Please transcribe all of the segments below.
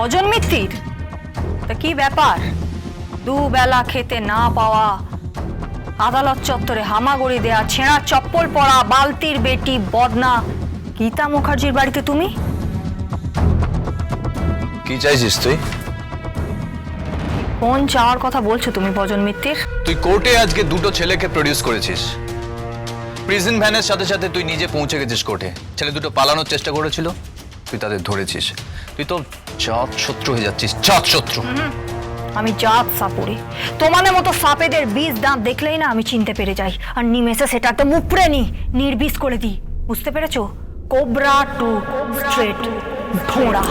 ভজন মিত্তির, তা কি ব্যাপার? দুবেলা খেতে না পাওয়া, আদালত চত্বরে হামাগুড়ি দেয়া, ছেঁড়া চপ্পল পরা, বালতির বেটি বদনা গীতা মুখার্জির বাড়িতে তুমি? কি চাইছিস তুই? কোন চাওয়ার কথা বলছো তুমি ভজন মিত্তির? তুই কোর্টে আজকে দুটো ছেলেকে প্রডিউস করেছিস। প্রিজন ভ্যানের সাথে সাথে তুই নিজে পৌঁছে গেছিস কোর্টে। ছেলে দুটো পালানোর চেষ্টা করেছিল, তুই তাদের ধরেছিস। তুই তো জাত শত্রু হয়ে যাচ্ছিস, জাত শত্রু। আমি জাত সাপুরি, তোমাদের মতো সাপেদের বীজ দাঁত দেখলেই না আমি চিনতে পেরে যাই, আর নিমেষে সেটা একটা মুপড়ে নির্বীজ করে দিই। বুঝতে পেরেছো? কোবরা টু স্ট্রেট ঘোড়া।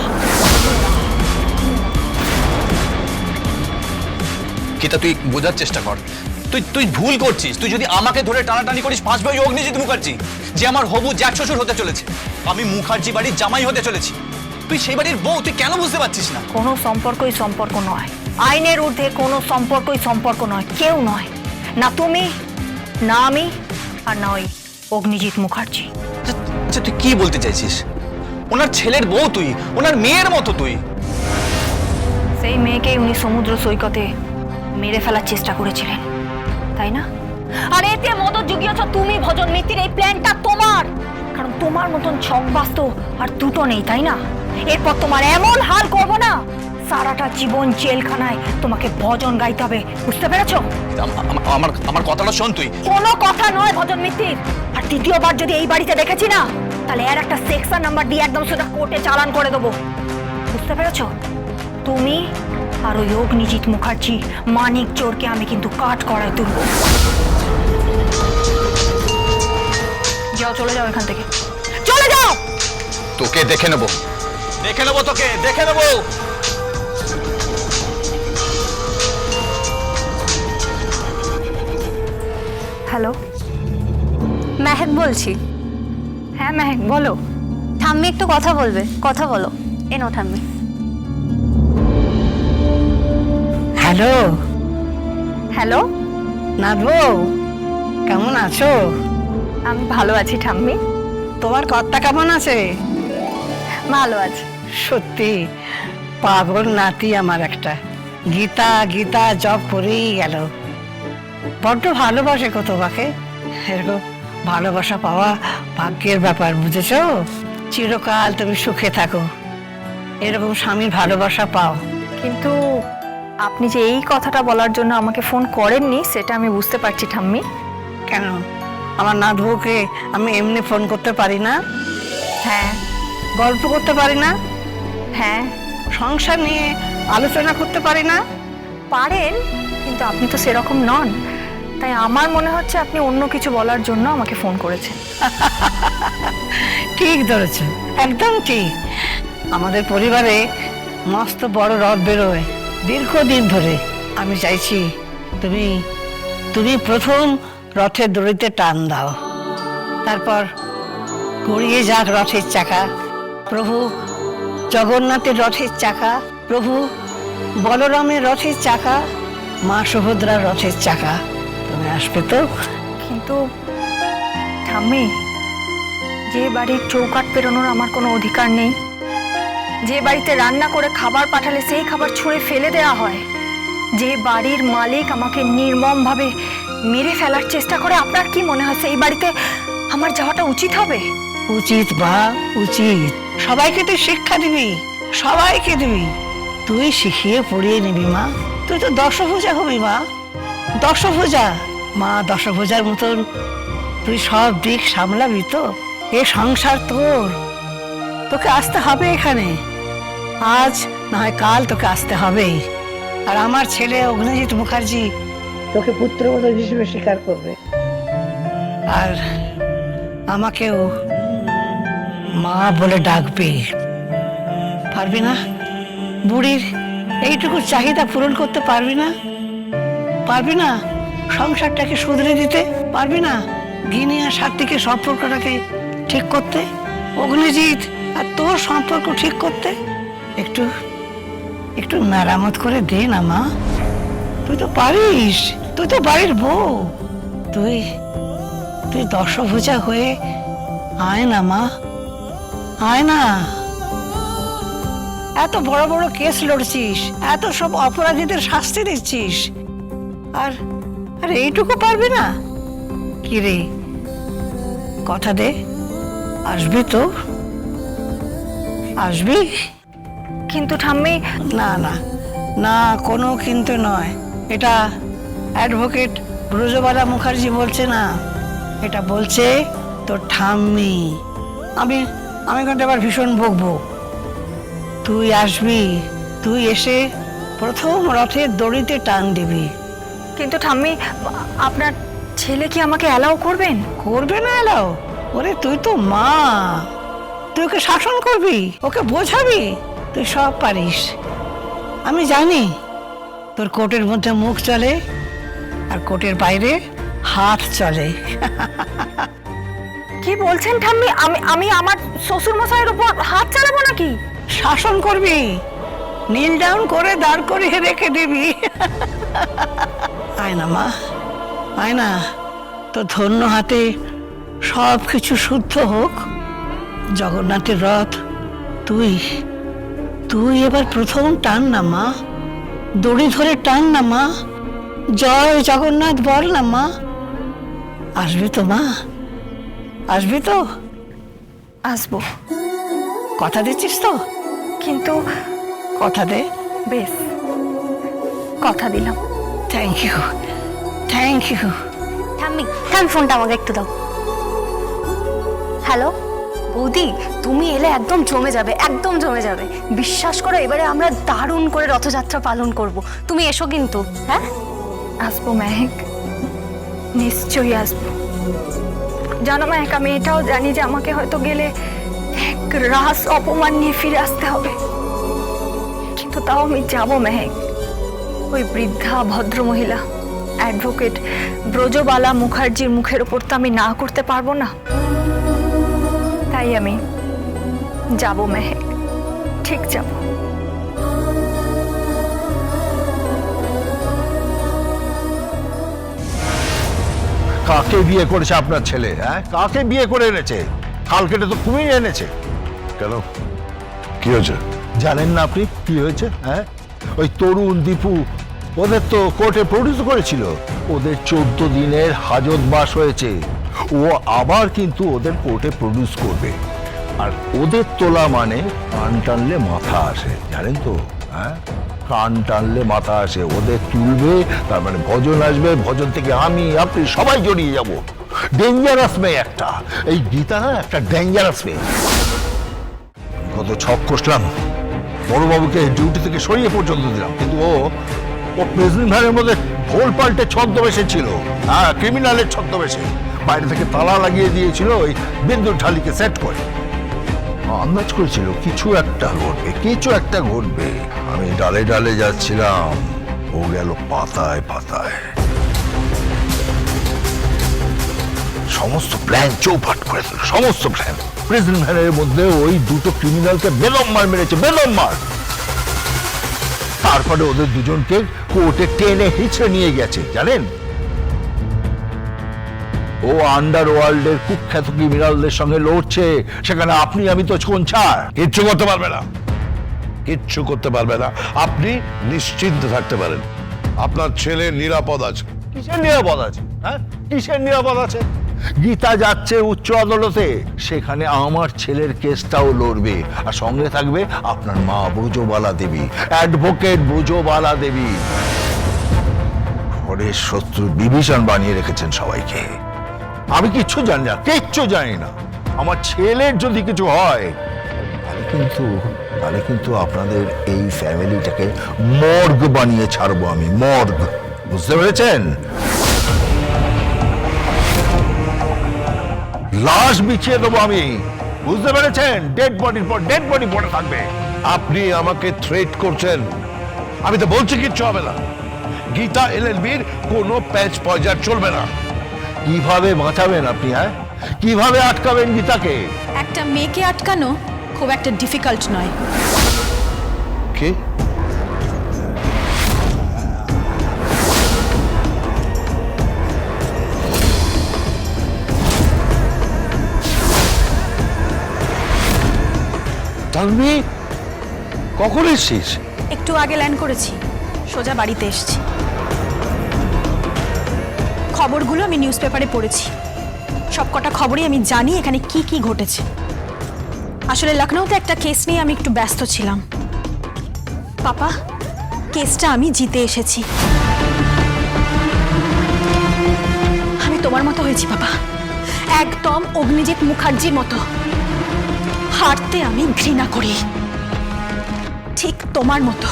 গীতা, তুই বোঝার চেষ্টা কর। তুই ভুল করছিস। তুই যদি আমাকে ধরে টানাটানি করিস, ফাঁস ভাই অগ্নিজিৎ মুখার্জি, যে আমার হবু জ্যাঠ শ্বশুর হতে চলেছে। আমি মুখার্জি বাড়ির জামাই হতে চলেছি। তুই সেই বাড়ির বউ, তুই কেন বুঝতে পারছিস না? কোনো সম্পর্কই সম্পর্ক নয়, আইনের ঊর্ধ্বে কোনো সম্পর্কই সম্পর্ক নয়, কেউ নয়। না তুমি, না আমি, আর না ওই অগ্নিজিৎ মুখার্জি। আচ্ছা, তুই কি বলতে চাইছিস? ওনার ছেলের বউ তুই, ওনার মেয়ের মতো তুই। সেই মেয়েকেই উনি সমুদ্র সৈকতে মেরে ফেলার চেষ্টা করেছিলেন, তাই না? আর এতে মদত জুগিয়েছ তুমি ভজন মিত্তির। এই প্ল্যানটা তোমার, কারণ তোমার মতন ছকবাজ তো আর দুটো নেই, তাই না? এরপর তোমার এমন হাল করবো না, সারাটা জীবন জেলখানায় তোমাকে ভজন গাইতে হবে। বুঝতে পেরেছো? আমার কথাটা শোন তুই। কোনো কথা নয় ভজন মিত্তির। আর দ্বিতীয়বার যদি এই বাড়িতে দেখেছি না, তাহলে এর একটা সেকশন নাম্বার দিয়ে একদম সোজা কোর্টে চালান করে দেবো। বুঝতে পেরেছো? তুমি আর ওই অগ্নিজিৎ মুখার্জি মানিক চোরকে আমি কিন্তু কাঠ করায় তুলবো। যাও, চলে যাও এখান থেকে, চলে যাও। তোকে দেখে নেবো, তোকে দেখে নেবো। হ্যালো, মেহেক বলছি। হ্যাঁ মেহেক, বলো। ঠাম্মি একটু কথা বলবে, কথা বলো। এনো ঠাম্মি। হ্যালো হ্যালো, নাথ বউ, কেমন আছো? আমি ভালো আছি ঠাম্মি। তোমার কর্তা কেমন আছে? ভালো আছে। সত্যি পাগল নাতি আমার একটা। গীতা গীতা জব করেই গেল। বড্ড ভালোবাসে গো তোমাকে। এরকম ভালোবাসা পাওয়া ভাগ্যের ব্যাপার, বুঝেছো? চিরকাল তুমি সুখে থাকো, এরকম স্বামীর ভালোবাসা পাও। কিন্তু আপনি যে এই কথাটা বলার জন্য আমাকে ফোন করেননি, সেটা আমি বুঝতে পারছি ঠাম্মি। কেন, আমার নাথ বউকে আমি এমনি ফোন করতে পারি না? হ্যাঁ। গল্প করতে পারি না? হ্যাঁ সংসার নিয়ে আলোচনা করতে পারি না? পারেন, কিন্তু আপনি তো সেরকম নন। তাই আমার মনে হচ্ছে আপনি অন্য কিছু বলার জন্য আমাকে ফোন করেছেন। ঠিক ধরেছ, একদম ঠিক। আমাদের পরিবারে মস্ত বড় রথ বেরোয় দীর্ঘদিন ধরে। আমি চাইছি তুমি তুমি প্রথম রথের দড়িতে টান দাও, তারপর গড়িয়ে যাক রথের চাকা। প্রভু জগন্নাথের রথের চাকা, প্রভু বলরামের রথের চাকা, মা সুভদ্রার রথের চাকা। তুমি আসবে তো? কিন্তু ঠাম্মি, যে বাড়ির চৌকাঠ পেরোনোর আমার কোনো অধিকার নেই, যে বাড়িতে রান্না করে খাবার পাঠালে সেই খাবার ছুঁড়ে ফেলে দেওয়া হয়, যে বাড়ির মালিক আমাকে নির্মমভাবে মেরে ফেলার চেষ্টা করে, আপনার কি মনে হয় সেই বাড়িতে আমার যাওয়াটা উচিত হবে? উচিত বা উচিত, সবাইকে তুই শিক্ষা দিবি, সবাইকে দিবি। তুই শিখিয়ে পড়িয়ে নিবি মা। তুই তো দশভুজা হবি মা, দশভুজা। মা দশভুজার মতন তুই সব দিক সামলাবি তো? এ সংসার তোর, তোকে আসতে হবে এখানে। আজ না হয় কাল তোকে আসতে হবেই। আর আমার ছেলে অগ্নিজিৎ মুখার্জি তোকে পুত্রবধূ হিসেবে স্বীকার করবে, আর আমাকেও মা বলে ডাকবে। পারবি না? বুড়ির এইটুকু চাহিদা পূরণ করতে পারবি না? পারবি না সংসারটাকে শুধরে দিতে? পারবি না গিনি আর সাত্বিকের সম্পর্কটাকে ঠিক করতে? অগ্নিজিৎ আর তোর সম্পর্ক ঠিক করতে একটু একটু মেরামত করে দে না মা। তুই তো পারিস, তুই তো বাড়ির বউ। তুই তুই দশভুজা হয়ে আয় না মা, আয় না। এত বড় বড় কেস লড়ছিস, এত সব অপরাধীদের শাস্তি দিচ্ছিস, আর আর এইটুকু পারবি না? কি রে, কথা দে, আসবি তো? আসবি? কিন্তু ঠাম্মি, না না না, কোনো কিন্তু নয়। এটা অ্যাডভোকেট ব্রজবালা মুখার্জি বলছে না, এটা বলছে তোর ঠাম্মি। আমি আমি কিন্তু এবার ভীষণ বকবো। তুই আসবি, তুই এসে প্রথম রথের দড়িতে টান দিবি। কিন্তু ঠাম্মি, আপনার ছেলে কি আমাকে অ্যালাউ করবেন? করবে না এলাও? ওরে তুই তো মা, তুই ওকে শাসন করবি, ওকে বোঝাবি, তুই সব পারিস। আমি জানি তোর কোর্টের মধ্যে মুখ চলে আর কোর্টের বাইরে হাত চলে। কি বলছেন ঠাম্মি? আমি আমার শ্বশুর মশাইয়ের উপর হাত চালাবো নাকি? শাসন করবি, নীল ডাউন করে দাঁড় করে রেখে দিবি। আয় না মা, আয় না, তো ধন্য হাতে সব কিছু শুদ্ধ হোক। জগন্নাথের রথ তুই তুই এবার প্রথম টান না মা, দড়ি ধরে টান না মা, জয় জগন্নাথ বল না মা। আসবি তো মা, আসবি তো? আসবো। কথা দিচ্ছিস তো? কিন্তু কথা দে। বেশ, কথা দিলাম। Thank you, thank you. ঠাম্মি থাম, ফোনটা আমাকে একটু দাও। হ্যালো বৌদি, তুমি এলে একদম জমে যাবে, একদম জমে যাবে। বিশ্বাস করো, এবারে আমরা দারুণ করে রথযাত্রা পালন করব। তুমি এসো কিন্তু। হ্যাঁ, আসবো মেহেক, নিশ্চয়ই আসবো। জানো মেহেক, আমি এটাও জানি যে আমাকে হয়তো গেলে এক রাস অপমান নিয়ে ফিরে আসতে হবে, কিন্তু তাও আমি যাবো মেহেক। ওই বৃদ্ধা ভদ্রমহিলা অ্যাডভোকেট ব্রজবালা মুখার্জির মুখের ওপর তো আমি না করতে পারবো না, তাই আমি যাবো মেহেক, ঠিক যাবো। কাকে বিয়ে করেছে আপনার ছেলে? হ্যাঁ, কাকে বিয়ে করে এনেছে? খাল কেটে তো কুমির এনেছে। কেন, কি হয়েছে জানেন না আপনি? কি হয়েছে? হ্যাঁ, ওই তরুণ দীপু ওদের তো কোর্টে প্রডিউস করেছিল। ওদের 14 দিনের হাজতবাস হয়েছে। ও আবার কিন্তু ওদের কোর্টে প্রডিউস করবে। আর ওদের তোলা মানে কান টানলে মাথা আসে, জানেন তো? হ্যাঁ, কান টানলে মাথা আসে। ওদের তুলবে, তার মানে ভজন আসবে, ভজন থেকে আমি আপনি সবাই জড়িয়ে যাব। ডেঞ্জারাস মেয়ে একটা, এই গীতা না একটা ডেঞ্জারাস মেয়ে। কত ছক কষলাম, বড়বাবুকে ডিউটি থেকে সরিয়ে পর্যন্ত দিলাম, কিন্তু ও প্রেসিডেন্ট ভ্যানের মধ্যে ভোল পাল্টে ছদ্মবেশে ছিল। হ্যাঁ, ক্রিমিনালের ছদ্মবেশে বাইরে থেকে তালা লাগিয়ে দিয়েছিল ওই বিন্দুর ঢালিকে সেট করে। আন্দাজ করেছিল কিছু একটা ঘটবে, কিছু একটা ঘটবে। আমি ডালে ডালে যাচ্ছিলাম, ও গেল পাতায় পাতায়। সমস্ত প্ল্যান চৌপাট করে দিল, সমস্ত প্ল্যান। প্রেসিডেন্ট ভ্যানের মধ্যে ওই দুটো ক্রিমিনালকে বেদম মার মেরেছে, বেদম মার। তারপরে ওদের দুজনকে কোর্টে টেনে হিচড়ে নিয়ে গেছে, জানেন? ও আন্ডারওয়ার্ল্ডের কুখ্যাত ক্রিমিনালদের সঙ্গে লড়ছে, সেখানে আপনি আমি তো কোনছাড়। কিচ্ছু করতে পারবে না, কিচ্ছু করতে পারবে না। আপনি নিশ্চিন্ত থাকতে পারেন, আপনার ছেলে নিরাপদ আছে। কিসের নিরাপদ আছে? হ্যাঁ, কিসের নিরাপদ আছে? গীতা যাচ্ছে উচ্চ আদালতে, সেখানে আমার ছেলের কেসটাও লড়বে, আর সঙ্গে থাকবে আপনার মা ব্রজবালা দেবী, অ্যাডভোকেট ব্রজবালা দেবী। ঘরের শত্রু বিভীষণ বানিয়ে রেখেছেন সবাইকে। আমি কিচ্ছু জানি না, কিচ্ছু জানি না। আমার ছেলের যদি কিছু হয় তাহলে কিন্তু আপনাদের এই ফ্যামিলিটাকে মর্গ বানিয়ে ছাড়বো আমি, মর্গ। বুঝতে পেরেছেন? লাশ বিছিয়ে দেবো আমি, বুঝতে পেরেছেন? ডেড বডির পর ডেড বডি পড়ে থাকবে। আপনি আমাকে থ্রেট করছেন? আমি তো বলছি কিচ্ছু হবে না। গীতা এলএলবির কোনো প্যাচ পয়জা চলবে না। কিভাবে বাঁচাবেন আপনি? হ্যাঁ, কিভাবে আটকাবেন গীতাকে? একটা মেয়েকে আটকানো খুব একটা ডিফিকাল্ট নয়। কি? তানভি, কখন এসছিস? একটু আগে ল্যান্ড করেছি, সোজা বাড়িতে এসেছি। খবরগুলো আমি নিউজ পেপারে পড়েছি, সবকটা খবরই আমি জানি এখানে কি কি ঘটেছে। আসলে লখনৌতে একটা কেস নিয়ে আমি একটু ব্যস্ত ছিলাম। পাপা, কেসটা আমি জিতে এসেছি। আমি তোমার মতো হয়েছি পাপা, একদম অগ্নিজিৎ মুখার্জির মতো। হারতে আমি ঘৃণা করি, ঠিক তোমার মতো।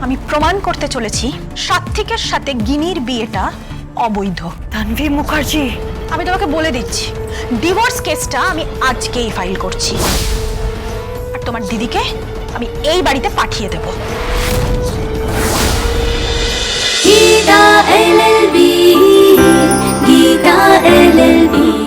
আমি প্রমাণ করতে চলেছি সাত্বিকের সাথে গিনির বিয়েটা অবৈধ। তানভীর মুখার্জি, আমি তোমাকে বলে দিচ্ছি, ডিভোর্স কেসটা আমি আজকেই ফাইল করছি, আর তোমার দিদিকে আমি এই বাড়িতে পাঠিয়ে দেব। Gita LLB, Gita LLB.